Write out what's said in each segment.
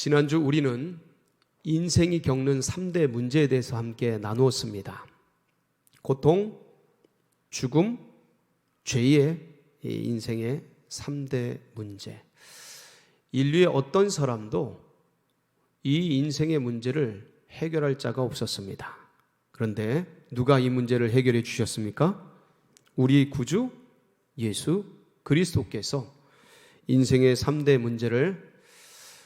지난주 우리는 인생이 겪는 3대 문제에 대해서 함께 나누었습니다. 고통, 죽음, 죄의 인생의 3대 문제. 인류의 어떤 사람도 이 인생의 문제를 해결할 자가 없었습니다. 그런데 누가 이 문제를 해결해 주셨습니까? 우리 구주 예수 그리스도께서 인생의 3대 문제를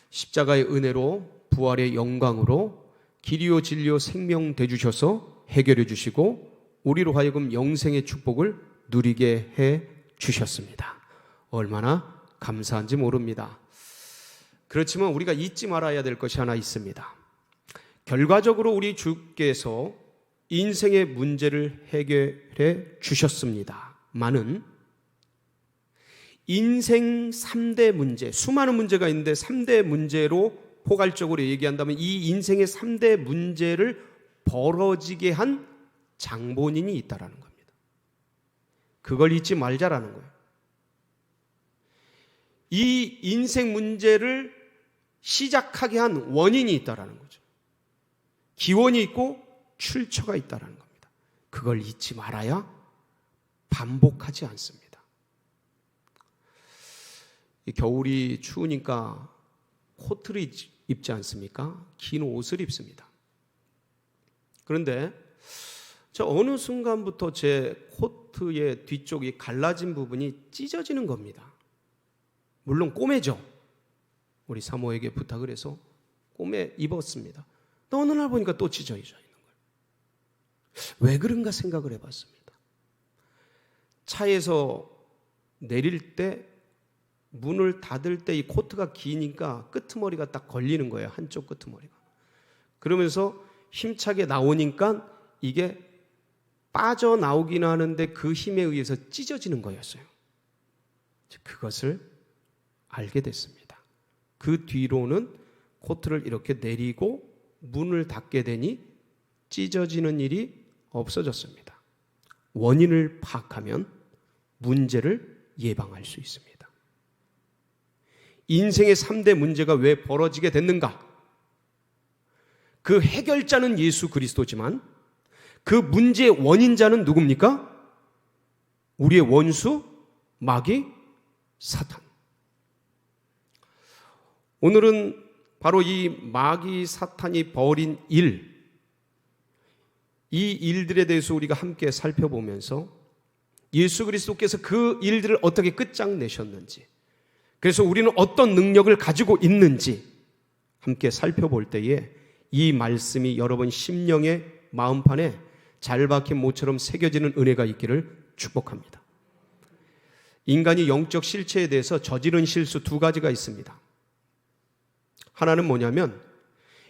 십자가의 은혜로 부활의 영광으로 길이요 진리요 생명 되주셔서 해결해 주시고 우리로 하여금 영생의 축복을 누리게 해 주셨습니다. 얼마나 감사한지 모릅니다. 그렇지만 우리가 잊지 말아야 될 것이 하나 있습니다. 결과적으로 우리 주께서 인생의 문제를 해결해 주셨습니다만은 인생 3대 문제, 수많은 문제가 있는데 3대 문제로 포괄적으로 얘기한다면 이 인생의 3대 문제를 벌어지게 한 장본인이 있다라는 겁니다. 그걸 잊지 말자라는 거예요. 이 인생 문제를 시작하게 한 원인이 있다라는 거죠. 기원이 있고 출처가 있다라는 겁니다. 그걸 잊지 말아야 반복하지 않습니다. 겨울이 추우니까 코트를 입지 않습니까? 긴 옷을 입습니다. 그런데 저 어느 순간부터 제 코트의 뒤쪽이 갈라진 부분이 찢어지는 겁니다. 물론 꼬매죠. 우리 사모에게 부탁을 해서 꼬매 입었습니다. 또 어느 날 보니까 또 찢어져 있는 거예요. 왜 그런가 생각을 해봤습니다. 차에서 내릴 때 문을 닫을 때 이 코트가 기니까 끄트머리가 딱 걸리는 거예요. 한쪽 끄트머리가. 그러면서 힘차게 나오니까 이게 빠져나오긴 하는데 그 힘에 의해서 찢어지는 거였어요. 그것을 알게 됐습니다. 그 뒤로는 코트를 이렇게 내리고 문을 닫게 되니 찢어지는 일이 없어졌습니다. 원인을 파악하면 문제를 예방할 수 있습니다. 인생의 3대 문제가 왜 벌어지게 됐는가? 그 해결자는 예수 그리스도지만 그 문제의 원인자는 누굽니까? 우리의 원수, 마귀, 사탄. 오늘은 바로 이 마귀, 사탄이 벌인 일, 이 일들에 대해서 우리가 함께 살펴보면서 예수 그리스도께서 그 일들을 어떻게 끝장내셨는지, 그래서 우리는 어떤 능력을 가지고 있는지 함께 살펴볼 때에 이 말씀이 여러분 심령의 마음판에 잘 박힌 모처럼 새겨지는 은혜가 있기를 축복합니다. 인간이 영적 실체에 대해서 저지른 실수 두 가지가 있습니다. 하나는 뭐냐면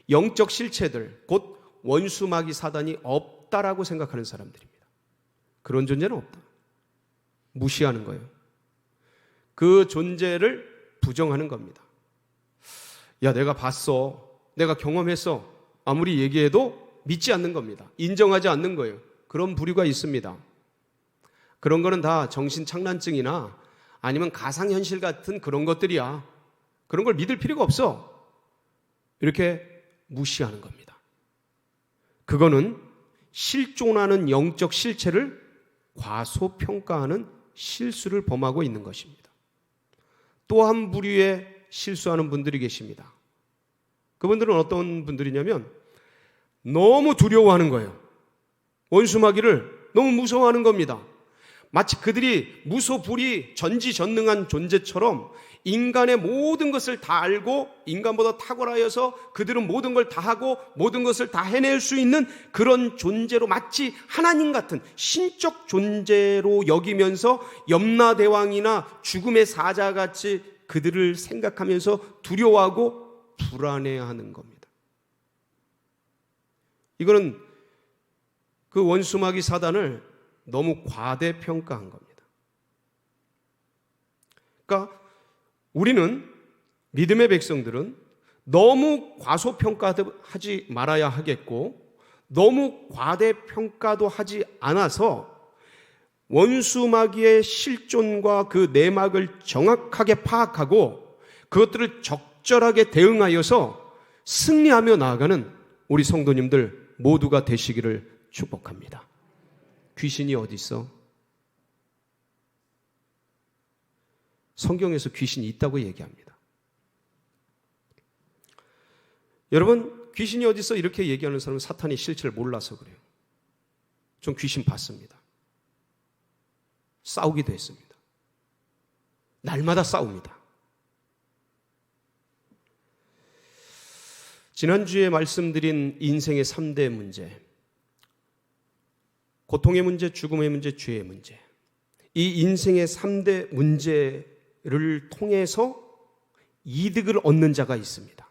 영적 실체들, 곧 원수 마귀 사단이 없다라고 생각하는 사람들입니다. 그런 존재는 없다. 무시하는 거예요. 그 존재를 부정하는 겁니다. 야, 내가 봤어. 내가 경험했어. 아무리 얘기해도 믿지 않는 겁니다. 인정하지 않는 거예요. 그런 부류가 있습니다. 그런 거는 다 정신착란증이나 아니면 가상현실 같은 그런 것들이야. 그런 걸 믿을 필요가 없어. 이렇게 무시하는 겁니다. 그거는 실존하는 영적 실체를 과소평가하는 실수를 범하고 있는 것입니다. 또 한 부류의 실수하는 분들이 계십니다. 그분들은 어떤 분들이냐면 너무 두려워하는 거예요. 원수마귀를 너무 무서워하는 겁니다. 마치 그들이 무소불위 전지전능한 존재처럼 인간의 모든 것을 다 알고 인간보다 탁월하여서 그들은 모든 걸 다 하고 모든 것을 다 해낼 수 있는 그런 존재로 마치 하나님 같은 신적 존재로 여기면서 염라대왕이나 죽음의 사자같이 그들을 생각하면서 두려워하고 불안해하는 겁니다. 이거는 그 원수마귀 사단을 너무 과대평가한 겁니다. 그러니까 우리는 믿음의 백성들은 너무 과소평가하지 말아야 하겠고 너무 과대평가도 하지 않아서 원수마귀의 실존과 그 내막을 정확하게 파악하고 그것들을 적절히 적절하게 대응하여서 승리하며 나아가는 우리 성도님들 모두가 되시기를 축복합니다. 귀신이 어디 있어? 성경에서 귀신이 있다고 얘기합니다. 여러분, 귀신이 어디 있어? 이렇게 얘기하는 사람은 사탄의 실체를 몰라서 그래요. 전 귀신 봤습니다. 싸우기도 했습니다. 날마다 싸웁니다. 지난주에 말씀드린 인생의 3대 문제, 고통의 문제, 죽음의 문제, 죄의 문제, 이 인생의 3대 문제를 통해서 이득을 얻는 자가 있습니다.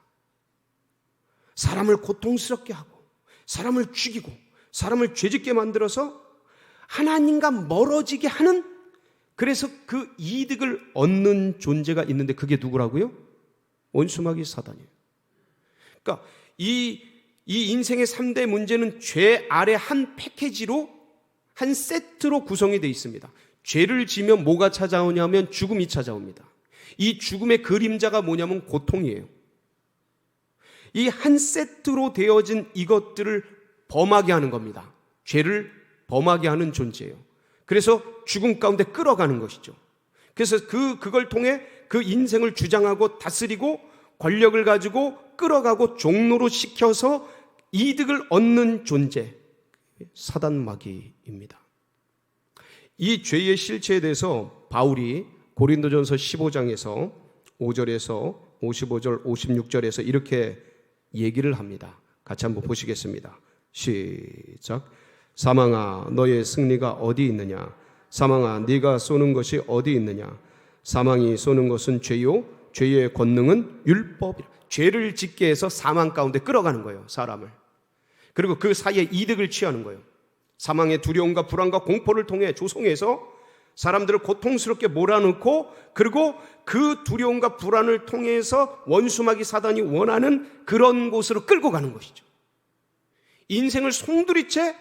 사람을 고통스럽게 하고, 사람을 죽이고, 사람을 죄짓게 만들어서 하나님과 멀어지게 하는, 그래서 그 이득을 얻는 존재가 있는데 그게 누구라고요? 원수마귀 사단이에요. 그러니까 이 인생의 3대 문제는 죄 아래 한 패키지로, 한 세트로 구성이 되어 있습니다. 죄를 지면 뭐가 찾아오냐면 죽음이 찾아옵니다. 이 죽음의 그림자가 뭐냐면 고통이에요. 이 한 세트로 되어진 이것들을 범하게 하는 겁니다. 죄를 범하게 하는 존재예요. 그래서 죽음 가운데 끌어가는 것이죠. 그래서 그걸 통해 그 인생을 주장하고 다스리고 권력을 가지고 끌어가고 종로로 시켜서 이득을 얻는 존재, 사단 마귀입니다. 이 죄의 실체에 대해서 바울이 고린도전서 15장에서 5절에서 55절, 56절에서 이렇게 얘기를 합니다. 같이 한번 보시겠습니다. 시작. 사망아, 너의 승리가 어디 있느냐? 사망아, 네가 쏘는 것이 어디 있느냐? 사망이 쏘는 것은 죄요, 죄의 권능은 율법이라. 죄를 짓게 해서 사망 가운데 끌어가는 거예요, 사람을. 그리고 그 사이에 이득을 취하는 거예요. 사망의 두려움과 불안과 공포를 통해 조성해서 사람들을 고통스럽게 몰아넣고, 그리고 그 두려움과 불안을 통해서 원수마귀 사단이 원하는 그런 곳으로 끌고 가는 것이죠. 인생을 송두리째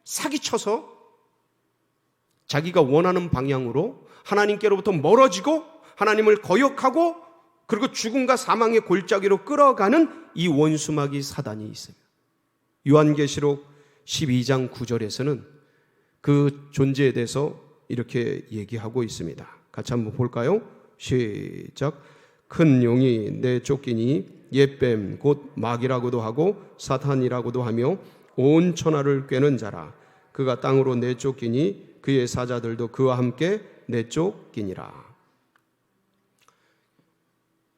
사기쳐서 자기가 원하는 방향으로 하나님께로부터 멀어지고 하나님을 거역하고, 그리고 죽음과 사망의 골짜기로 끌어가는 이 원수마귀 사단이 있습니다. 요한계시록 12장 9절에서는 그 존재에 대해서 이렇게 얘기하고 있습니다. 같이 한번 볼까요? 시작. 큰 용이 내쫓기니 옛뱀 곧 마귀라고도 하고 사탄이라고도 하며 온 천하를 꿰는 자라. 그가 땅으로 내쫓기니 그의 사자들도 그와 함께 내쫓기니라.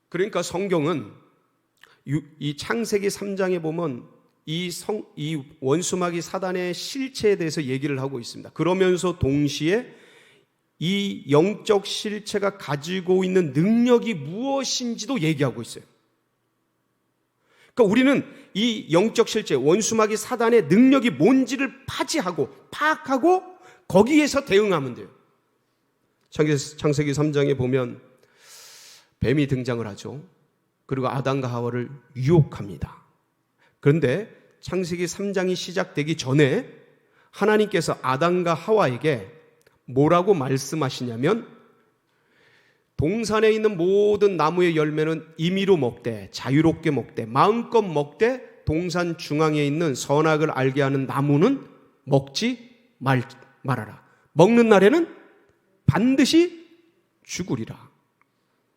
그러니까 성경은 이 창세기 3장에 보면 이 원수마귀 사단의 실체에 대해서 얘기를 하고 있습니다. 그러면서 동시에 이 영적 실체가 가지고 있는 능력이 무엇인지도 얘기하고 있어요. 그러니까 우리는 이 영적 실체, 원수마귀 사단의 능력이 뭔지를 파지하고 파악하고 거기에서 대응하면 돼요. 창세기 3장에 보면 뱀이 등장을 하죠. 그리고 아담과 하와를 유혹합니다. 그런데 창세기 3장이 시작되기 전에 하나님께서 아담과 하와에게 뭐라고 말씀하시냐면, 동산에 있는 모든 나무의 열매는 임의로 먹되 자유롭게 먹되 마음껏 먹되 동산 중앙에 있는 선악을 알게 하는 나무는 먹지 말아라. 먹는 날에는 반드시 죽으리라.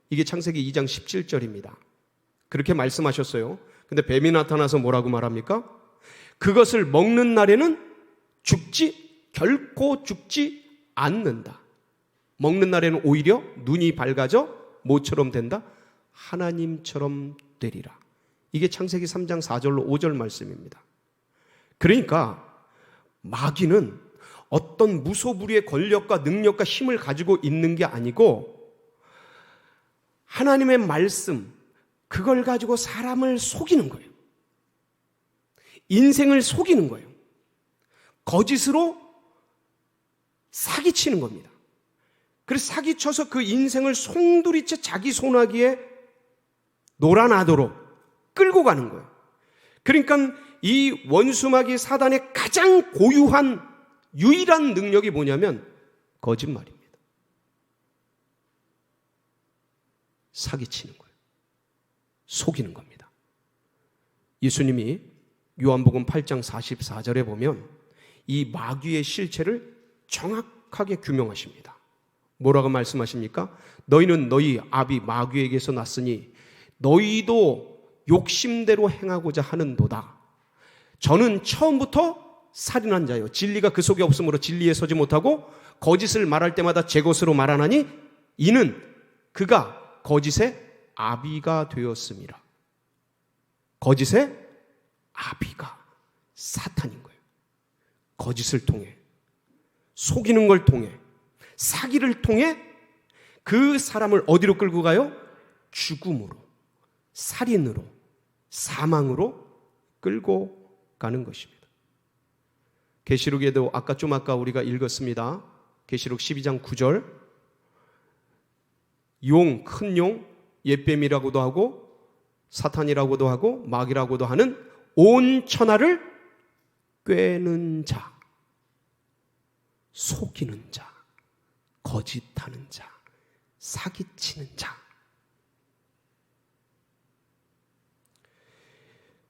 이게 창세기 2장 17절입니다. 그렇게 말씀하셨어요. 근데 뱀이 나타나서 뭐라고 말합니까? 그것을 먹는 날에는 결코 죽지 않는다. 먹는 날에는 오히려 눈이 밝아져 뭐처럼 된다? 하나님처럼 되리라. 이게 창세기 3장 4절로 5절 말씀입니다. 그러니까 마귀는 어떤 무소불위의 권력과 능력과 힘을 가지고 있는 게 아니고 하나님의 말씀, 그걸 가지고 사람을 속이는 거예요. 인생을 속이는 거예요. 거짓으로 사기치는 겁니다. 그래서 사기쳐서 그 인생을 송두리째 자기 손아귀에 놀아나도록 끌고 가는 거예요. 그러니까 이 원수마귀 사단의 가장 고유한 유일한 능력이 뭐냐면 거짓말입니다. 사기치는 거예요. 속이는 겁니다. 예수님이 요한복음 8장 44절에 보면 이 마귀의 실체를 정확하게 규명하십니다. 뭐라고 말씀하십니까? 너희는 너희 아비 마귀에게서 났으니 너희도 욕심대로 행하고자 하는도다. 저는 처음부터 살인한 자요, 진리가 그 속에 없으므로 진리에 서지 못하고 거짓을 말할 때마다 제 것으로 말하나니 이는 그가 거짓의 아비가 되었음이라. 거짓의 아비가 사탄인 거예요. 거짓을 통해, 속이는 걸 통해, 사기를 통해 그 사람을 어디로 끌고 가요? 죽음으로, 살인으로, 사망으로 끌고 가는 것입니다. 계시록에도 아까 우리가 읽었습니다. 계시록 12장 9절, 용, 큰 용, 옅뱀이라고도 하고 사탄이라고도 하고 마귀라고도 하는 온 천하를 꿰는 자, 속이는 자, 거짓하는 자, 사기치는 자.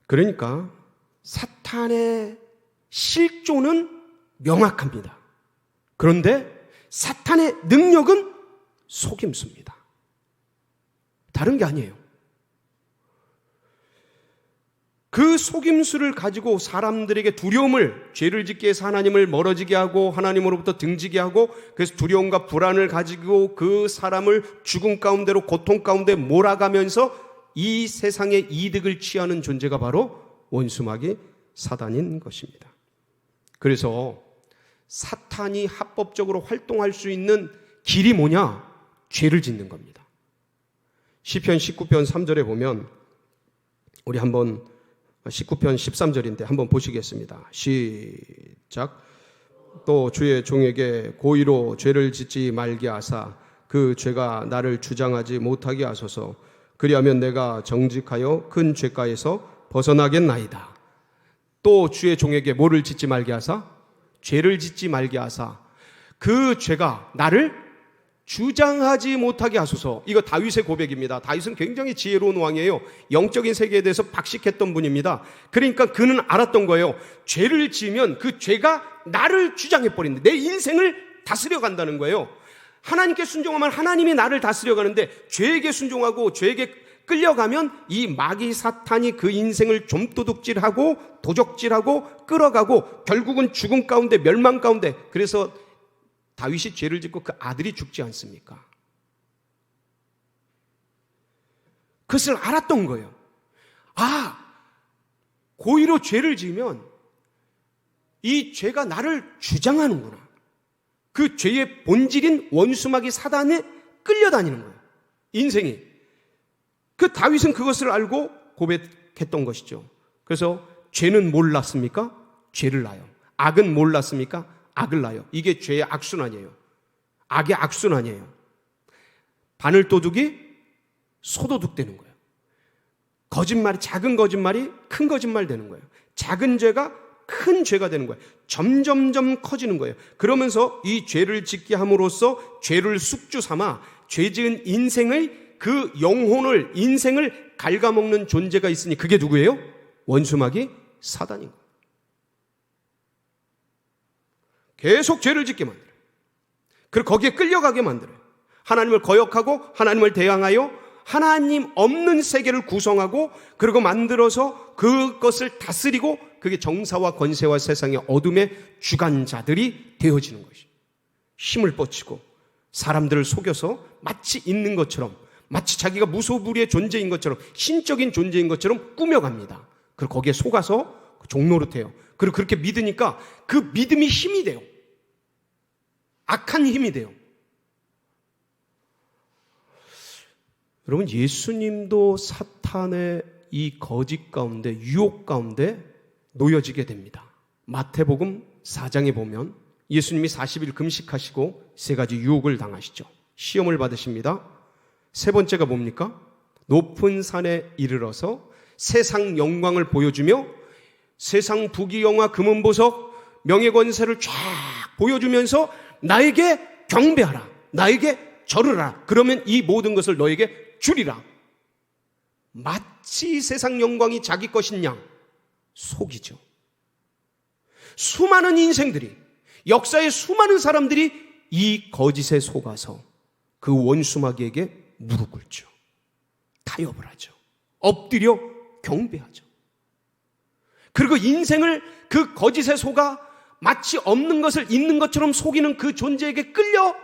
그러니까 사탄의 실존은 명확합니다. 그런데 사탄의 능력은 속임수입니다. 다른 게 아니에요. 그 속임수를 가지고 사람들에게 두려움을, 죄를 짓게 해서 하나님을 멀어지게 하고 하나님으로부터 등지게 하고, 그래서 두려움과 불안을 가지고 그 사람을 죽음 가운데로, 고통 가운데 몰아가면서 이 세상의 이득을 취하는 존재가 바로 원수마귀 사단인 것입니다. 그래서 사탄이 합법적으로 활동할 수 있는 길이 뭐냐? 죄를 짓는 겁니다. 시편 19편 3절에 보면, 우리 한번 19편 13절인데 한번 보시겠습니다. 시작. 또 주의 종에게 고의로 죄를 짓지 말게 하사 그 죄가 나를 주장하지 못하게 하소서. 그리하면 내가 정직하여 큰 죄가에서 벗어나겠나이다. 또 주의 종에게 뭐를 짓지 말게 하사? 죄를 짓지 말게 하사 그 죄가 나를 주장하지 못하게 하소서. 이거 다윗의 고백입니다. 다윗은 굉장히 지혜로운 왕이에요. 영적인 세계에 대해서 박식했던 분입니다. 그러니까 그는 알았던 거예요. 죄를 지으면 그 죄가 나를 주장해버린다. 내 인생을 다스려 간다는 거예요. 하나님께 순종하면 하나님이 나를 다스려 가는데, 죄에게 순종하고 죄에게 끌려가면 이 마귀 사탄이 그 인생을 좀도둑질하고 도적질하고 끌어가고 결국은 죽음 가운데, 멸망 가운데. 그래서 다윗이 죄를 짓고 그 아들이 죽지 않습니까? 그것을 알았던 거예요. 아, 고의로 죄를 지으면 이 죄가 나를 주장하는구나. 그 죄의 본질인 원수마귀 사단에 끌려다니는 거예요, 인생이. 그 다윗은 그것을 알고 고백했던 것이죠. 그래서 죄는 몰랐습니까? 죄를 낳아요. 악은 몰랐습니까? 악을 낳아요. 이게 죄의 악순환이에요. 악의 악순환이에요. 바늘도둑이 소도둑 되는 거예요. 거짓말이, 작은 거짓말이 큰 거짓말 되는 거예요. 작은 죄가 큰 죄가 되는 거예요. 점점점 커지는 거예요. 그러면서 이 죄를 짓게 함으로써 죄를 숙주 삼아 죄 지은 인생의 그 영혼을, 인생을 갉아먹는 존재가 있으니 그게 누구예요? 원수마귀 사단인 거예요. 계속 죄를 짓게 만들어요. 그리고 거기에 끌려가게 만들어요. 하나님을 거역하고 하나님을 대항하여 하나님 없는 세계를 구성하고, 그리고 만들어서 그것을 다스리고, 그게 정사와 권세와 세상의 어둠의 주관자들이 되어지는 것이죠. 힘을 뻗치고 사람들을 속여서 마치 있는 것처럼, 마치 자기가 무소불위의 존재인 것처럼, 신적인 존재인 것처럼 꾸며갑니다. 그리고 거기에 속아서 종노릇해요. 그리고 그렇게 믿으니까 그 믿음이 힘이 돼요. 악한 힘이 돼요. 여러분, 예수님도 사탄의 이 거짓 가운데, 유혹 가운데 놓여지게 됩니다. 마태복음 4장에 보면 예수님이 40일 금식하시고 3가지 유혹을 당하시죠. 시험을 받으십니다. 3번째가 뭡니까? 높은 산에 이르러서 세상 영광을 보여주며 세상 부귀영화 금은보석 명예권세를 쫙 보여주면서 나에게 경배하라, 나에게 절으라, 그러면 이 모든 것을 너에게 주리라. 마치 세상 영광이 자기 것인 양 속이죠. 수많은 인생들이, 역사의 수많은 사람들이 이 거짓에 속아서 그 원수마귀에게 무릎 꿇죠. 타협을 하죠. 엎드려 경배하죠. 그리고 인생을 그 거짓에 속아 마치 없는 것을 있는 것처럼 속이는 그 존재에게 끌려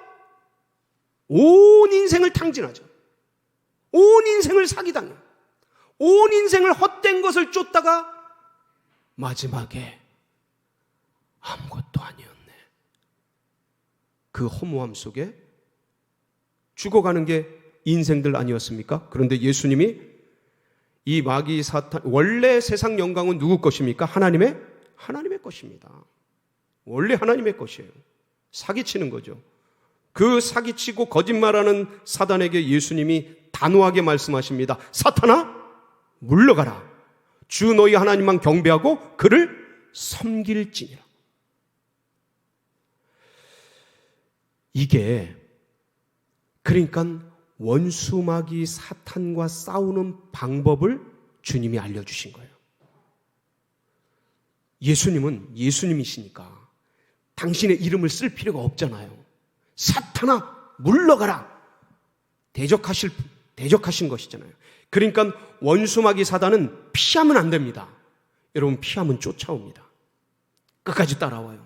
온 인생을 탕진하죠. 온 인생을 사기당해요. 온 인생을 헛된 것을 쫓다가 마지막에 아무것도 아니었네. 그 허무함 속에 죽어가는 게 인생들 아니었습니까? 그런데 예수님이 이 마귀 사탄, 원래 세상 영광은 누구 것입니까? 하나님의 것입니다. 원래 하나님의 것이에요. 사기치는 거죠. 그 사기치고 거짓말하는 사단에게 예수님이 단호하게 말씀하십니다. 사탄아, 물러가라. 주 너희 하나님만 경배하고 그를 섬길지니라. 이게 그러니까 원수마귀 사탄과 싸우는 방법을 주님이 알려주신 거예요. 예수님은 예수님이시니까 당신의 이름을 쓸 필요가 없잖아요. 사탄아 물러가라. 대적하신 것이잖아요. 그러니까 원수마귀 사단은 피하면 안 됩니다. 여러분, 피하면 쫓아옵니다. 끝까지 따라와요.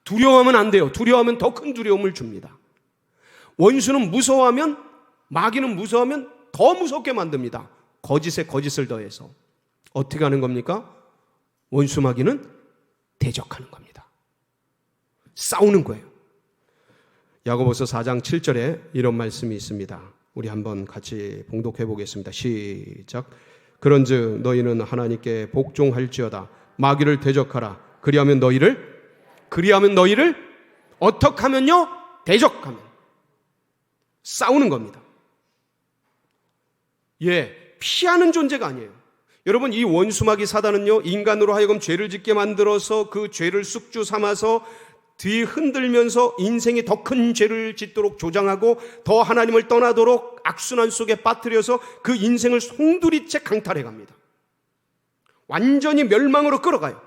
두려워하면 안 돼요. 두려워하면 더 큰 두려움을 줍니다. 원수는 무서워하면, 마귀는 무서워하면 더 무섭게 만듭니다. 거짓에 거짓을 더해서. 어떻게 하는 겁니까? 원수마귀는 대적하는 겁니다. 싸우는 거예요. 야고보서 4장 7절에 이런 말씀이 있습니다. 우리 한번 같이 봉독해 보겠습니다. 시작. 그런즉 너희는 하나님께 복종할지어다. 마귀를 대적하라. 그리하면 너희를 어떻게 하면요? 대적하면. 싸우는 겁니다. 피하는 존재가 아니에요. 여러분, 이 원수마귀 사단은요, 인간으로 하여금 죄를 짓게 만들어서 그 죄를 숙주 삼아서 뒤 흔들면서 인생이 더 큰 죄를 짓도록 조장하고 더 하나님을 떠나도록 악순환 속에 빠뜨려서 그 인생을 송두리째 강탈해 갑니다. 완전히 멸망으로 끌어가요.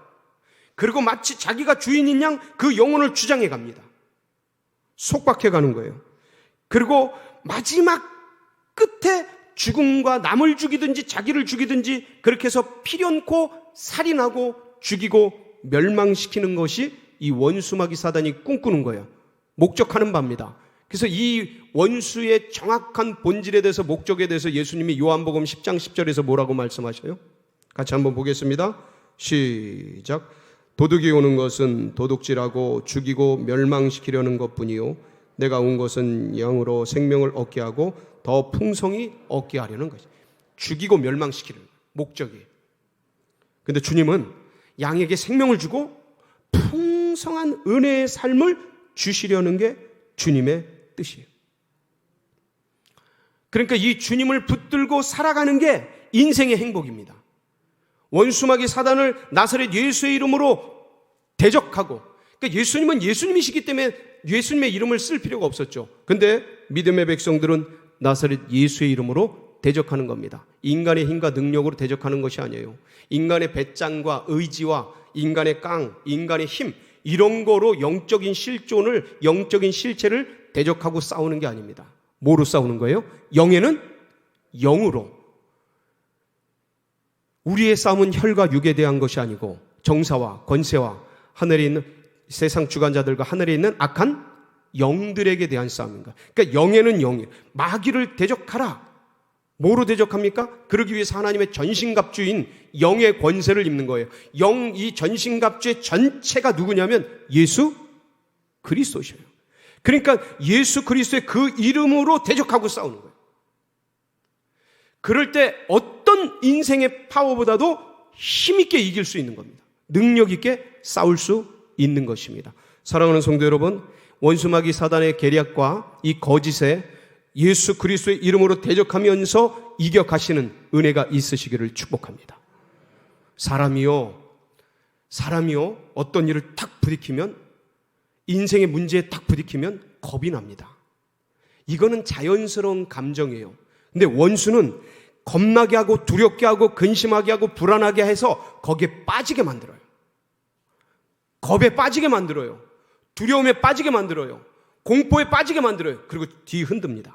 그리고 마치 자기가 주인인 양 그 영혼을 주장해 갑니다. 속박해 가는 거예요. 그리고 마지막 끝에 죽음과 남을 죽이든지 자기를 죽이든지 그렇게 해서 필연코 살인하고 죽이고 멸망시키는 것이 이 원수마귀 사단이 꿈꾸는 거예요. 목적하는 바입니다. 그래서 이 원수의 정확한 본질에 대해서, 목적에 대해서 예수님이 요한복음 10장 10절에서 뭐라고 말씀하셔요? 같이 한번 보겠습니다. 시작. 도둑이 오는 것은 도둑질하고 죽이고 멸망시키려는 것뿐이요 내가 온 것은 영으로 생명을 얻게 하고 더 풍성히 얻게 하려는 것이. 죽이고 멸망시키는 목적이. 근데 주님은 양에게 생명을 주고 풍성한 은혜의 삶을 주시려는 게 주님의 뜻이에요. 그러니까 이 주님을 붙들고 살아가는 게 인생의 행복입니다. 원수마귀 사단을 나사렛 예수의 이름으로 대적하고, 그러니까 예수님은 예수님이시기 때문에 예수님의 이름을 쓸 필요가 없었죠. 근데 믿음의 백성들은 나사렛 예수의 이름으로 대적하는 겁니다. 인간의 힘과 능력으로 대적하는 것이 아니에요. 인간의 배짱과 의지와 인간의 깡, 인간의 힘, 이런 거로 영적인 실존을, 영적인 실체를 대적하고 싸우는 게 아닙니다. 뭐로 싸우는 거예요? 영에는 영으로. 우리의 싸움은 혈과 육에 대한 것이 아니고 정사와 권세와 하늘에 있는 세상 주관자들과 하늘에 있는 악한 영들에게 대한 싸움인가. 그러니까 영에는 영이에요. 마귀를 대적하라. 뭐로 대적합니까? 그러기 위해서 하나님의 전신갑주인 영의 권세를 입는 거예요. 영, 이 전신갑주의 전체가 누구냐면 예수 그리스도셔요. 그러니까 예수 그리스도의 그 이름으로 대적하고 싸우는 거예요. 그럴 때 어떤 인생의 파워보다도 힘있게 이길 수 있는 겁니다. 능력있게 싸울 수 있는 것입니다. 사랑하는 성도 여러분, 원수마귀 사단의 계략과 이 거짓에 예수 그리스도의 이름으로 대적하면서 이겨가시는 은혜가 있으시기를 축복합니다. 사람이요 어떤 일을 딱 부딪히면, 인생의 문제에 딱 부딪히면 겁이 납니다. 이거는 자연스러운 감정이에요. 근데 원수는 겁나게 하고 두렵게 하고 근심하게 하고 불안하게 해서 거기에 빠지게 만들어요. 겁에 빠지게 만들어요. 두려움에 빠지게 만들어요. 공포에 빠지게 만들어요. 그리고 뒤 흔듭니다.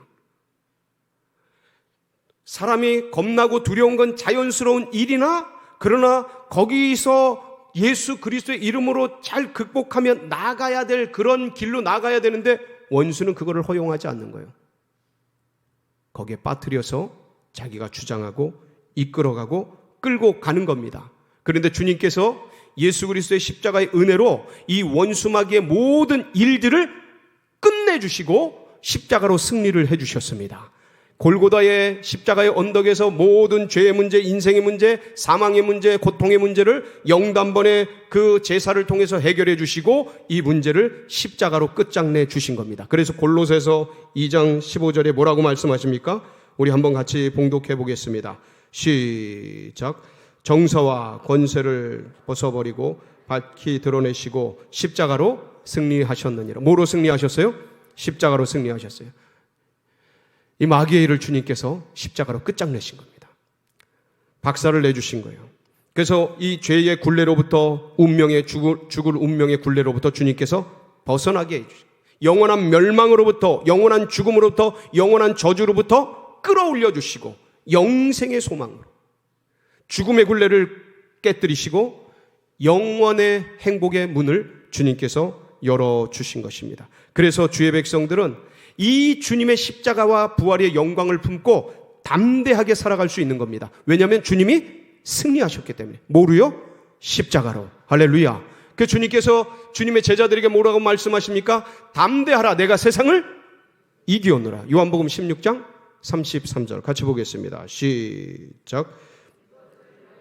사람이 겁나고 두려운 건 자연스러운 일이나, 그러나 거기서 예수 그리스도의 이름으로 잘 극복하면 나가야 될 그런 길로 나가야 되는데 원수는 그거를 허용하지 않는 거예요. 거기에 빠뜨려서 자기가 주장하고 이끌어가고 끌고 가는 겁니다. 그런데 주님께서 예수 그리스도의 십자가의 은혜로 이 원수마귀의 모든 일들을 끝내주시고 십자가로 승리를 해주셨습니다. 골고다의 십자가의 언덕에서 모든 죄의 문제, 인생의 문제, 사망의 문제, 고통의 문제를 영단번에 그 제사를 통해서 해결해 주시고 이 문제를 십자가로 끝장내 주신 겁니다. 그래서 골로새서 2장 15절에 뭐라고 말씀하십니까? 우리 한번 같이 봉독해 보겠습니다. 시작. 정서와 권세를 벗어버리고 밝히 드러내시고 십자가로 승리하셨느니라. 뭐로 승리하셨어요? 십자가로 승리하셨어요. 이 마귀의 일을 주님께서 십자가로 끝장내신 겁니다. 박살을 내주신 거예요. 그래서 이 죄의 굴레로부터 죽을 운명의 굴레로부터 주님께서 벗어나게 해주신, 영원한 멸망으로부터, 영원한 죽음으로부터, 영원한 저주로부터 끌어올려 주시고 영생의 소망으로 죽음의 굴레를 깨뜨리시고 영원의 행복의 문을 주님께서 열어주신 것입니다. 그래서 주의 백성들은 이 주님의 십자가와 부활의 영광을 품고 담대하게 살아갈 수 있는 겁니다. 왜냐하면 주님이 승리하셨기 때문에. 뭐로요? 십자가로. 할렐루야. 그 주님께서 주님의 제자들에게 뭐라고 말씀하십니까? 담대하라, 내가 세상을 이기었노라. 요한복음 16장 33절 같이 보겠습니다. 시작.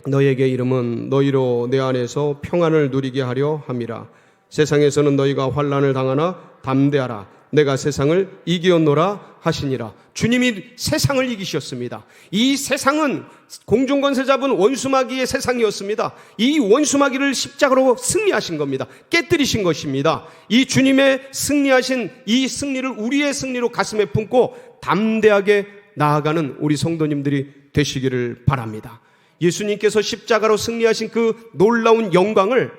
너에게 이름은 너희로 내 안에서 평안을 누리게 하려 함이라. 세상에서는 너희가 환난을 당하나 담대하라, 내가 세상을 이기었노라 하시니라. 주님이 세상을 이기셨습니다. 이 세상은 공중권세 잡은 원수마귀의 세상이었습니다. 이 원수마귀를 십자가로 승리하신 겁니다. 깨뜨리신 것입니다. 이 주님의 승리하신 이 승리를 우리의 승리로 가슴에 품고 담대하게 나아가는 우리 성도님들이 되시기를 바랍니다. 예수님께서 십자가로 승리하신 그 놀라운 영광을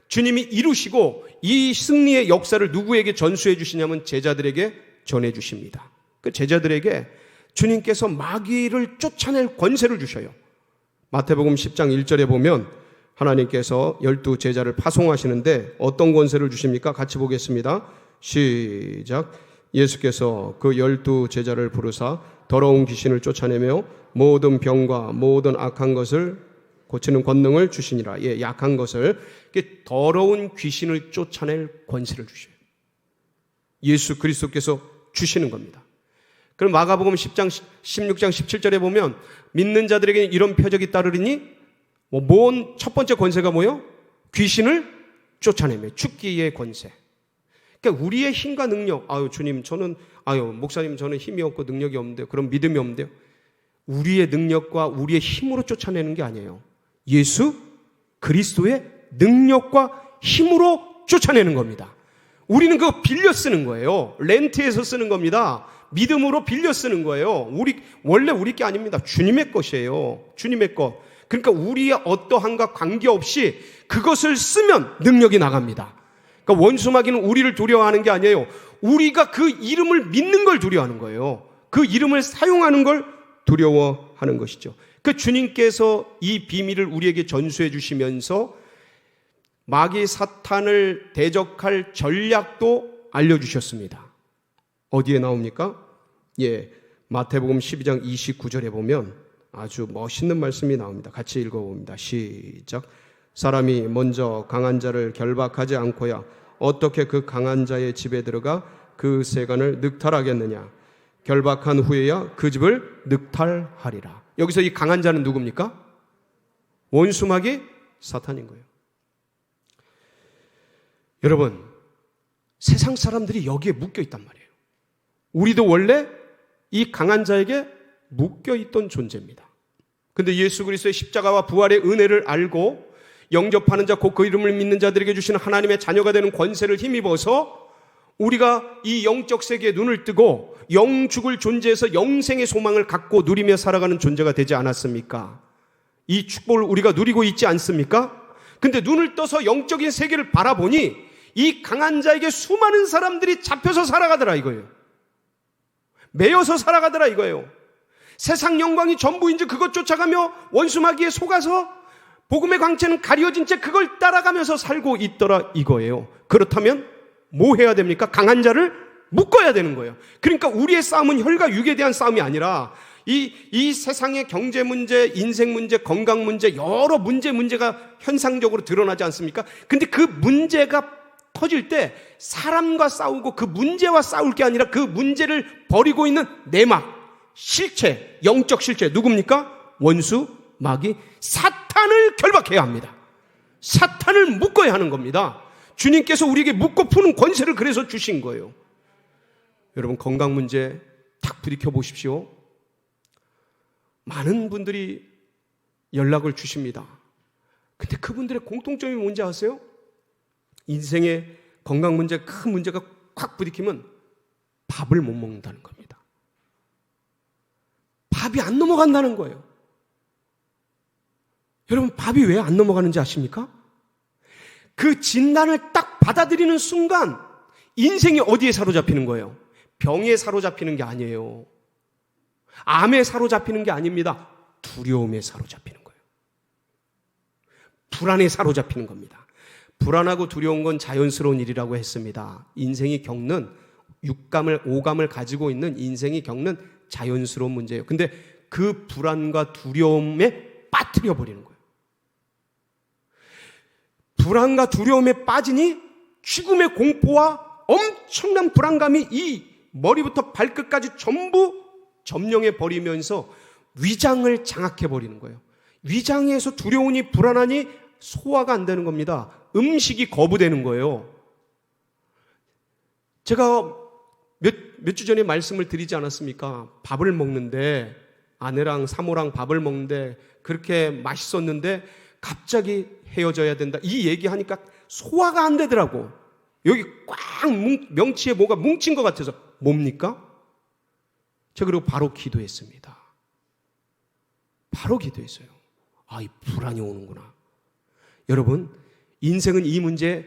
주님이 이루시고 이 승리의 역사를 누구에게 전수해 주시냐면 제자들에게 전해 주십니다. 그 제자들에게 주님께서 마귀를 쫓아낼 권세를 주셔요. 마태복음 10장 1절에 보면 하나님께서 12 제자를 파송하시는데 어떤 권세를 주십니까? 같이 보겠습니다. 시작. 예수께서 그 12 제자를 부르사 더러운 귀신을 쫓아내며 모든 병과 모든 악한 것을 고치는 권능을 주시니라. 예, 약한 것을, 더러운 귀신을 쫓아낼 권세를 주셔요. 예수 그리스도께서 주시는 겁니다. 그럼 마가복음 10장 16장 17절에 보면 믿는 자들에게 이런 표적이 따르리니 첫 번째 권세가 뭐예요? 귀신을 쫓아내며 죽기의 권세. 그러니까 우리의 힘과 능력, 주님 저는, 목사님 저는 힘이 없고 능력이 없는데요. 그럼 믿음이 없는데요. 우리의 능력과 우리의 힘으로 쫓아내는 게 아니에요. 예수 그리스도의 능력과 힘으로 쫓아내는 겁니다. 우리는 그거 빌려 쓰는 거예요. 렌트해서 쓰는 겁니다. 믿음으로 빌려 쓰는 거예요. 원래 우리 게 아닙니다. 주님의 것이에요. 주님의 것. 그러니까 우리의 어떠함과 관계없이 그것을 쓰면 능력이 나갑니다. 그러니까 원수마귀는 우리를 두려워하는 게 아니에요. 우리가 그 이름을 믿는 걸 두려워하는 거예요. 그 이름을 사용하는 걸 두려워하는 것이죠. 그 주님께서 이 비밀을 우리에게 전수해 주시면서 마귀 사탄을 대적할 전략도 알려주셨습니다. 어디에 나옵니까? 예, 마태복음 12장 29절에 보면 아주 멋있는 말씀이 나옵니다. 같이 읽어봅니다. 시작. 사람이 먼저 강한 자를 결박하지 않고야 어떻게 그 강한 자의 집에 들어가 그 세간을 늑탈하겠느냐. 결박한 후에야 그 집을 늑탈하리라. 여기서 이 강한 자는 누굽니까? 원수마귀 사탄인 거예요. 여러분, 세상 사람들이 여기에 묶여 있단 말이에요. 우리도 원래 이 강한 자에게 묶여 있던 존재입니다. 근데 예수 그리스도의 십자가와 부활의 은혜를 알고 영접하는 자, 곧 그 이름을 믿는 자들에게 주시는 하나님의 자녀가 되는 권세를 힘입어서 우리가 이 영적 세계에 눈을 뜨고 영죽을 존재해서 영생의 소망을 갖고 누리며 살아가는 존재가 되지 않았습니까? 이 축복을 우리가 누리고 있지 않습니까? 근데 눈을 떠서 영적인 세계를 바라보니 이 강한 자에게 수많은 사람들이 잡혀서 살아가더라 이거예요. 매여서 살아가더라 이거예요. 세상 영광이 전부인지 그것 쫓아가며 원수마귀에 속아서 복음의 광채는 가려진 채 그걸 따라가면서 살고 있더라 이거예요. 그렇다면 뭐 해야 됩니까? 강한 자를 묶어야 되는 거예요. 그러니까 우리의 싸움은 혈과 육에 대한 싸움이 아니라 이 세상의 경제 문제, 인생 문제, 건강 문제, 여러 문제가 현상적으로 드러나지 않습니까? 근데 그 문제가 터질 때 사람과 싸우고 그 문제와 싸울 게 아니라 그 문제를 버리고 있는 내막, 실체, 영적 실체 누굽니까? 원수, 마귀, 사탄을 결박해야 합니다. 사탄을 묶어야 하는 겁니다. 주님께서 우리에게 묶고 푸는 권세를 그래서 주신 거예요. 여러분 건강 문제 딱 부딪혀 보십시오. 많은 분들이 연락을 주십니다. 근데 그분들의 공통점이 뭔지 아세요? 인생의 건강 문제, 큰 문제가 콱 부딪히면 밥을 못 먹는다는 겁니다. 밥이 안 넘어간다는 거예요. 여러분 밥이 왜 안 넘어가는지 아십니까? 그 진단을 딱 받아들이는 순간 인생이 어디에 사로잡히는 거예요? 병에 사로잡히는 게 아니에요. 암에 사로잡히는 게 아닙니다. 두려움에 사로잡히는 거예요. 불안에 사로잡히는 겁니다. 불안하고 두려운 건 자연스러운 일이라고 했습니다. 인생이 겪는 육감을, 오감을 가지고 있는 인생이 겪는 자연스러운 문제예요. 근데 그 불안과 두려움에 빠뜨려 버리는 거예요. 불안과 두려움에 빠지니 죽음의 공포와 엄청난 불안감이 이 머리부터 발끝까지 전부 점령해 버리면서 위장을 장악해 버리는 거예요. 위장에서 두려우니 불안하니 소화가 안 되는 겁니다. 음식이 거부되는 거예요. 제가 몇 주 전에 말씀을 드리지 않았습니까? 밥을 먹는데 아내랑 사모랑 밥을 먹는데 그렇게 맛있었는데 갑자기 헤어져야 된다. 이 얘기하니까 소화가 안 되더라고. 여기 꽉 명치에 뭐가 뭉친 것 같아서 뭡니까? 제가 그리고 바로 기도했습니다. 바로 기도했어요. 아, 이 불안이 오는구나. 여러분, 인생은 이 문제에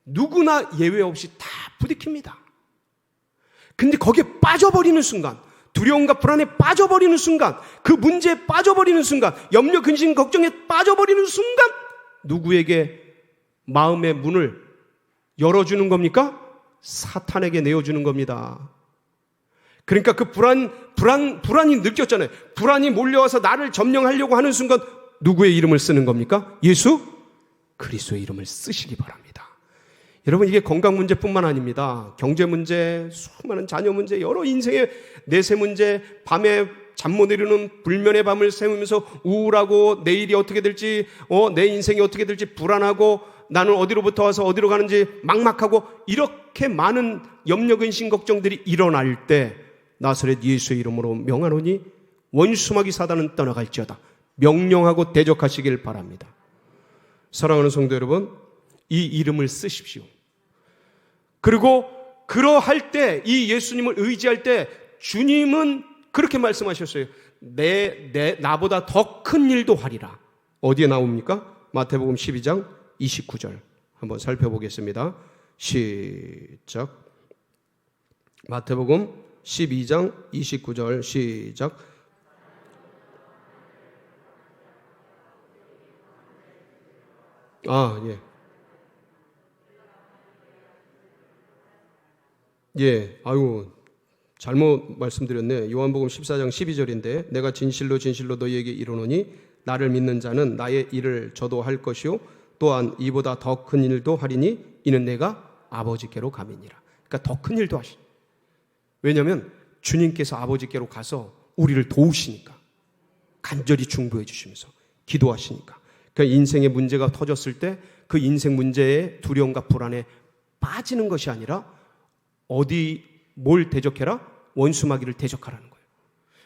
누구나 예외 없이 다 부딪힙니다. 근데 거기에 빠져버리는 순간, 두려움과 불안에 빠져버리는 순간, 그 문제에 빠져버리는 순간, 염려, 근심, 걱정에 빠져버리는 순간 누구에게 마음의 문을 열어주는 겁니까? 사탄에게 내어주는 겁니다. 그러니까 그 불안이 느꼈잖아요. 불안이 몰려와서 나를 점령하려고 하는 순간 누구의 이름을 쓰는 겁니까? 예수 그리스도의 이름을 쓰시기 바랍니다. 여러분, 이게 건강 문제뿐만 아닙니다. 경제 문제, 수많은 자녀 문제, 여러 인생의 내세 문제, 밤에 잠 못 이루는 불면의 밤을 새우면서 우울하고 내일이 어떻게 될지, 내 인생이 어떻게 될지 불안하고 나는 어디로부터 와서 어디로 가는지 막막하고 이렇게 많은 염려, 근심, 걱정들이 일어날 때 나사렛 예수의 이름으로 명하노니 원수마귀 사단은 떠나갈지어다. 명령하고 대적하시길 바랍니다. 사랑하는 성도 여러분, 이 이름을 쓰십시오. 그리고 그러할 때, 이 예수님을 의지할 때 주님은 그렇게 말씀하셨어요. 나보다 더 큰 일도 하리라. 어디에 나옵니까? 마태복음 12장 29절 한번 살펴보겠습니다. 시작. 마태복음 12장 29절 시작. 잘못 말씀드렸네. 요한복음 14장 12절인데 내가 진실로 진실로 너희에게 이르노니 나를 믿는 자는 나의 일을 저도 할 것이요 또한 이보다 더 큰 일도 하리니 이는 내가 아버지께로 감이니라. 그러니까 더 큰 일도 하시. 왜냐하면 주님께서 아버지께로 가서 우리를 도우시니까, 간절히 중보해 주시면서 기도하시니까. 그러니까 인생의 문제가 터졌을 때 그 인생 문제의 두려움과 불안에 빠지는 것이 아니라 뭘 대적해라? 원수마귀를 대적하라는 거예요.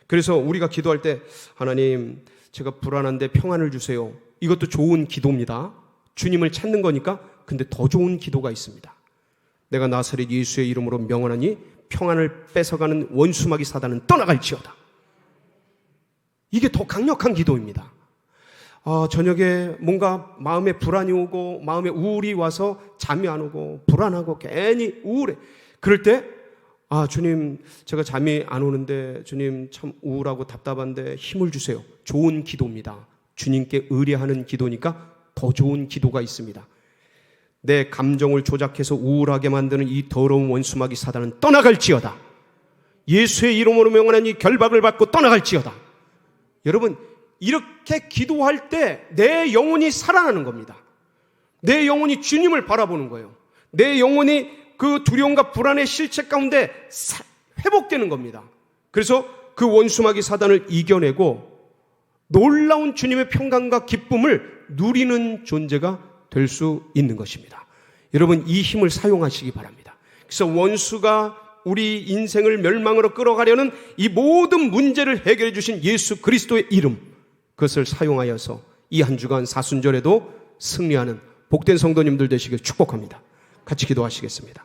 그래서 우리가 기도할 때 하나님, 제가 불안한데 평안을 주세요. 이것도 좋은 기도입니다. 주님을 찾는 거니까. 근데 더 좋은 기도가 있습니다. 내가 나사렛 예수의 이름으로 명하노니 평안을 뺏어가는 원수마귀 사단은 떠나갈지어다. 이게 더 강력한 기도입니다. 저녁에 뭔가 마음에 불안이 오고 마음에 우울이 와서 잠이 안 오고 불안하고 괜히 우울해. 그럴 때 주님, 제가 잠이 안 오는데 주님 참 우울하고 답답한데 힘을 주세요. 좋은 기도입니다. 주님께 의뢰하는 기도니까 더 좋은 기도가 있습니다. 내 감정을 조작해서 우울하게 만드는 이 더러운 원수마귀 사단은 떠나갈지어다. 예수의 이름으로 명하는 이 결박을 받고 떠나갈지어다. 여러분, 이렇게 기도할 때 내 영혼이 살아나는 겁니다. 내 영혼이 주님을 바라보는 거예요. 내 영혼이 그 두려움과 불안의 실체 가운데 회복되는 겁니다. 그래서 그 원수마귀 사단을 이겨내고 놀라운 주님의 평강과 기쁨을 누리는 존재가 될 수 있는 것입니다. 여러분, 이 힘을 사용하시기 바랍니다. 그래서 원수가 우리 인생을 멸망으로 끌어가려는 이 모든 문제를 해결해 주신 예수 그리스도의 이름, 그것을 사용하여서 이 한 주간 사순절에도 승리하는 복된 성도님들 되시길 축복합니다. 같이 기도하시겠습니다.